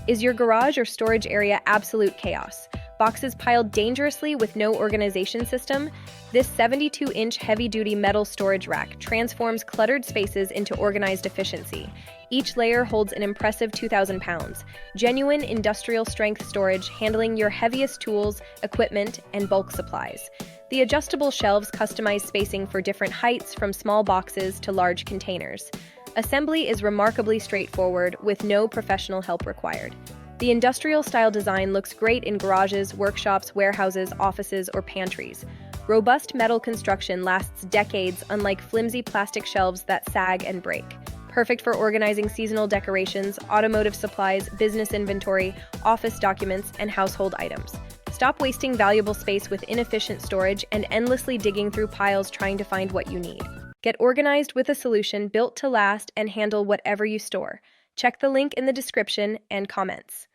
Is your garage or storage area absolute chaos? Boxes piled dangerously with no organization system? This 72-inch heavy-duty metal storage rack transforms cluttered spaces into organized efficiency. Each layer holds an impressive 2,000 pounds. Genuine industrial-strength storage handling your heaviest tools, equipment, and bulk supplies. The adjustable shelves customize spacing for different heights from small boxes to large containers. Assembly is remarkably straightforward with no professional help required. The industrial-style design looks great in garages, workshops, warehouses, offices, or pantries. Robust metal construction lasts decades, unlike flimsy plastic shelves that sag and break. Perfect for organizing seasonal decorations, automotive supplies, business inventory, office documents, and household items. Stop wasting valuable space with inefficient storage and endlessly digging through piles trying to find what you need. Get organized with a solution built to last and handle whatever you store. Check the link in the description and comments.